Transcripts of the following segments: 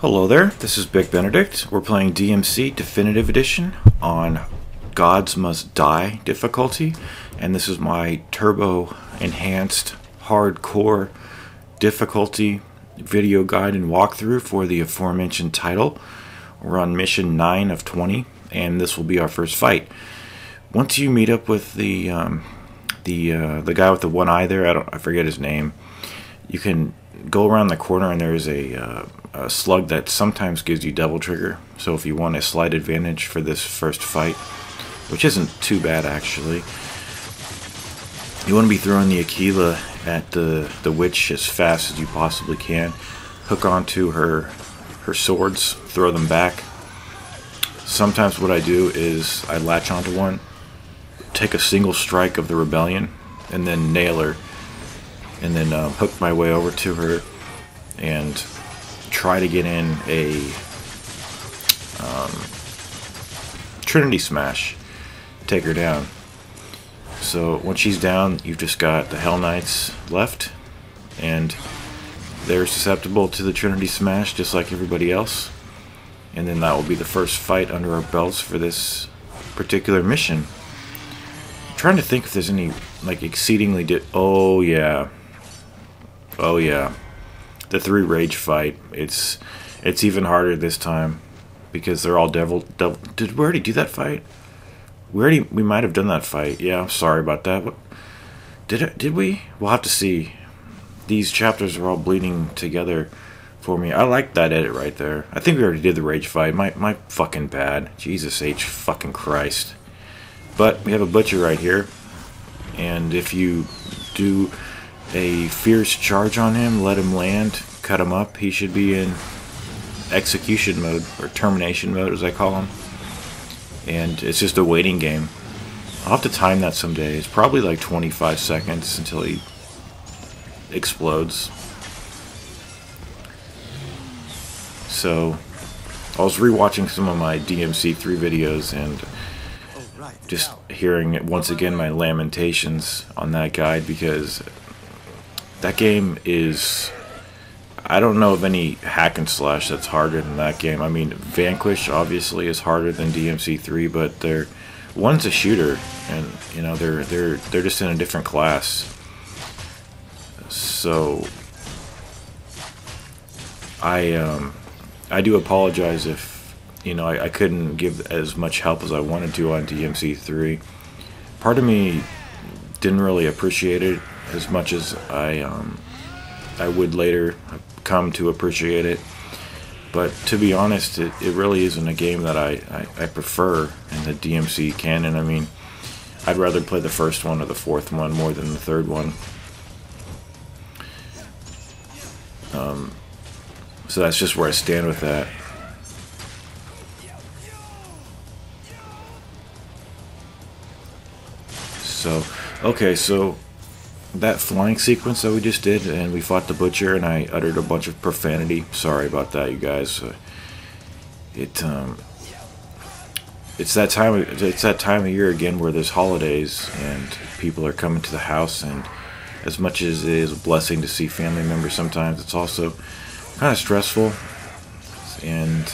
Hello there, this is Big Benedict. We're playing DmC Definitive Edition on Gods Must Die difficulty, and this is my turbo enhanced hardcore difficulty video guide and walkthrough for the aforementioned title. We're on mission 9 of 20, and this will be our first fight. Once you meet up with the guy with the one eye there, I forget his name, you can go around the corner and there's a slug that sometimes gives you double trigger. So if you want a slight advantage for this first fight, which isn't too bad actually, you want to be throwing the Aquila at the witch as fast as you possibly can. Hook onto her swords, throw them back. Sometimes what I do is I latch onto one, take a single strike of the rebellion, and then nail her, and then hook my way over to her and try to get in a Trinity Smash, take her down. So once she's down, you've just got the Hell Knights left, and they're susceptible to the Trinity Smash just like everybody else. And then that will be the first fight under our belts for this particular mission. I'm trying to think if there's any like exceedingly oh yeah, the 3 rage fight. It's even harder this time because they're all devil. Did we already do that fight? We might have done that fight. Yeah, I'm sorry about that. What, did we? We'll have to see. These chapters are all bleeding together for me. I like that edit right there. I think we already did the rage fight. My fucking bad. Jesus H fucking Christ. But we have a butcher right here, and if you do a fierce charge on him, let him land, cut him up, he should be in execution mode, or termination mode as I call him. And it's just a waiting game. I'll have to time that someday. It's probably like 25 seconds until he explodes. So I was rewatching some of my DmC 3 videos and just hearing it once again my lamentations on that guide, because that game is, I don't know of any hack and slash that's harder than that game. I mean, Vanquish obviously is harder than DmC 3, but one's a shooter, and you know they're just in a different class. So I do apologize if I couldn't give as much help as I wanted to on DmC 3. Part of me didn't really appreciate it as much as I would later come to appreciate it. But to be honest, it really isn't a game that I prefer in the DmC canon. I mean, I'd rather play the first one or the fourth one more than the third one. So that's just where I stand with that. So, okay, so that flying sequence that we just did, and we fought the butcher, and I uttered a bunch of profanity. Sorry about that, you guys. It's that time of year again where there's holidays and people are coming to the house, and as much as it is a blessing to see family members, sometimes it's also kind of stressful, and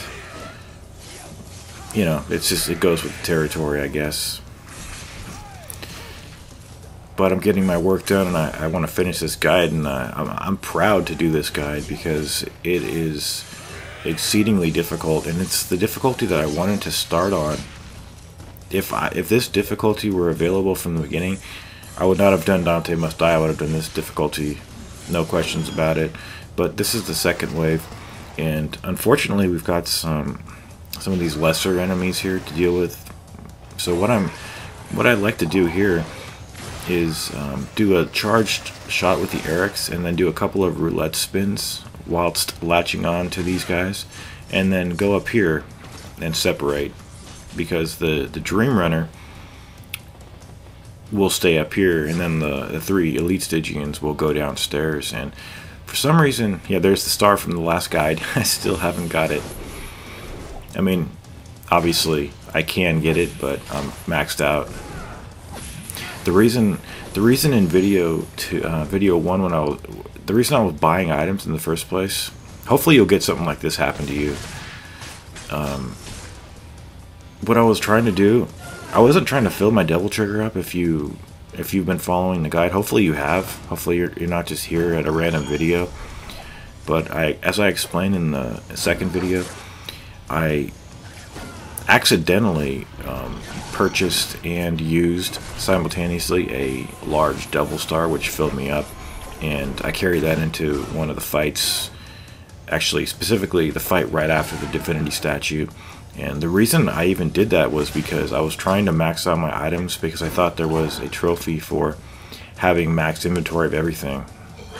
it goes with the territory, I guess. But I'm getting my work done, and I want to finish this guide, and I'm proud to do this guide because it is exceedingly difficult, and it's the difficulty that I wanted to start on. If this difficulty were available from the beginning, I would not have done Dante Must Die. I would have done this difficulty, no questions about it. But this is the second wave, and unfortunately we've got some of these lesser enemies here to deal with. So what I'd like to do here is do a charged shot with the Erics, and then do a couple of roulette spins whilst latching on to these guys, and then go up here and separate, because the Dream Runner will stay up here, and then the 3 Elite Stygians will go downstairs. And for some reason, yeah, there's the star from the last guide. I still haven't got it. I mean, obviously I can get it, but I'm maxed out. The reason in video 1, the reason I was buying items in the first place, hopefully you'll get something like this happen to you. What I was trying to do, I wasn't trying to fill my devil trigger up. If you've been following the guide, hopefully you have. Hopefully you're not just here at a random video. But as I explained in the second video, I accidentally purchased and used simultaneously a large devil star, which filled me up, and I carried that into one of the fights, actually specifically the fight right after the divinity statue. And the reason I even did that was because I was trying to max out my items, because I thought there was a trophy for having max inventory of everything.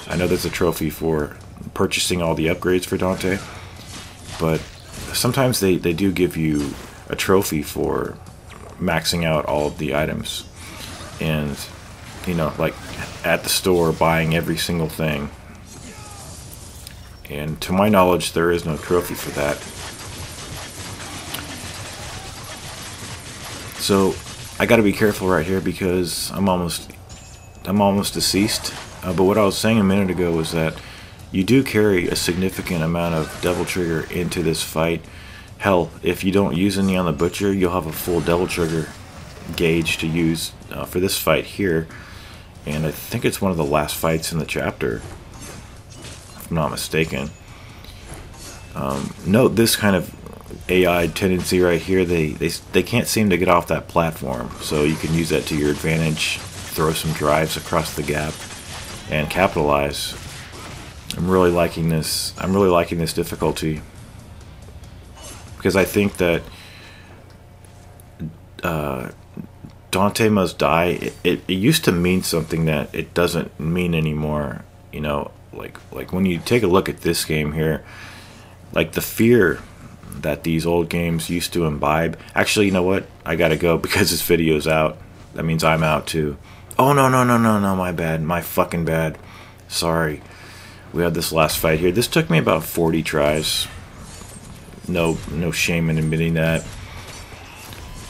I know there's a trophy for purchasing all the upgrades for Dante, but sometimes they do give you a trophy for maxing out all of the items, and you know, like at the store buying every single thing. And to my knowledge, there is no trophy for that. So I got to be careful right here, because I'm almost deceased. But what I was saying a minute ago was that you do carry a significant amount of devil trigger into this fight. Hell, if you don't use any on the butcher, you'll have a full devil trigger gauge to use for this fight here. And I think it's one of the last fights in the chapter, if I'm not mistaken. Note this kind of AI tendency right here. They can't seem to get off that platform, so you can use that to your advantage. Throw some drives across the gap and capitalize. I'm really liking this. I'm really liking this difficulty, because I think that Dante Must Die, it used to mean something that it doesn't mean anymore. You know, like when you take a look at this game here, like the fear that these old games used to imbibe. Actually, you know what? I gotta go, because this video's out. That means I'm out too. Oh, no, my bad. My fucking bad. Sorry. We had this last fight here. This took me about 40 tries. No shame in admitting that.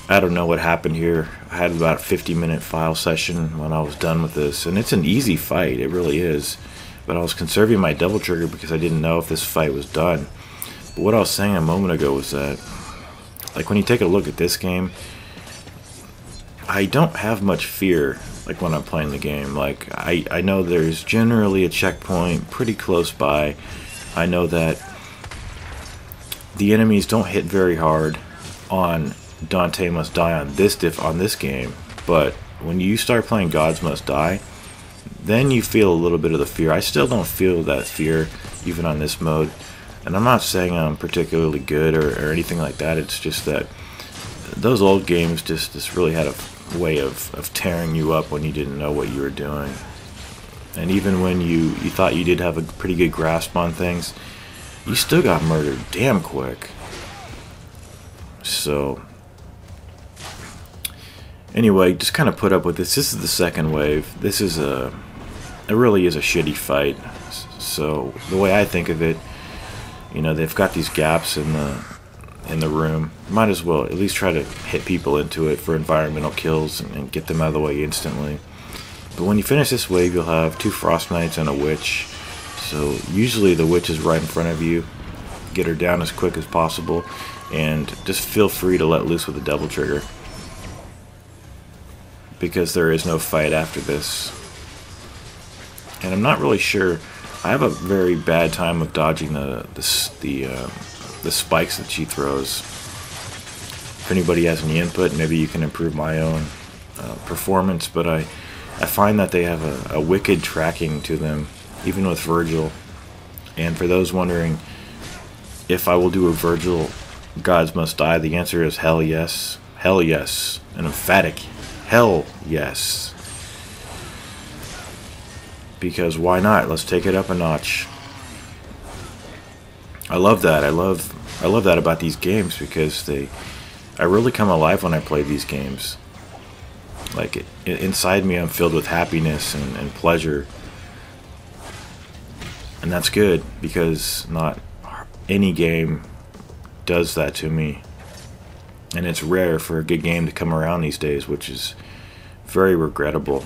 I don't know what happened here. I had about a 50-minute file session when I was done with this, and it's an easy fight. It really is. But I was conserving my devil trigger because I didn't know if this fight was done. But what I was saying a moment ago was that, like, when you take a look at this game, I don't have much fear, like, when I'm playing the game. Like, I know there's generally a checkpoint pretty close by. I know that the enemies don't hit very hard on Dante Must Die on this game, but when you start playing Gods Must Die, then you feel a little bit of the fear. I still don't feel that fear even on this mode, and I'm not saying I'm particularly good or anything like that. It's just that those old games just really had a way of tearing you up when you didn't know what you were doing. And even when you thought you did have a pretty good grasp on things, you still got murdered damn quick. So anyway, just kind of put up with this. This is the second wave. This is it really is a shitty fight. So the way I think of it, you know, they've got these gaps in the room. Might as well at least try to hit people into it for environmental kills and get them out of the way instantly. But when you finish this wave, you'll have 2 Frost Knights and a Witch. So usually the Witch is right in front of you. Get her down as quick as possible, and just feel free to let loose with the Devil Trigger, because there is no fight after this. And I'm not really sure. I have a very bad time of dodging the spikes that she throws. If anybody has any input, maybe you can improve my own performance, but I find that they have a wicked tracking to them, even with Virgil. And for those wondering if I will do a Virgil Gods Must Die, the answer is hell yes. Hell yes. An emphatic hell yes. Because why not? Let's take it up a notch. I love that. I love that about these games, because I really come alive when I play these games. Like, inside me, I'm filled with happiness and pleasure. And that's good, because not any game does that to me. And it's rare for a good game to come around these days, which is very regrettable.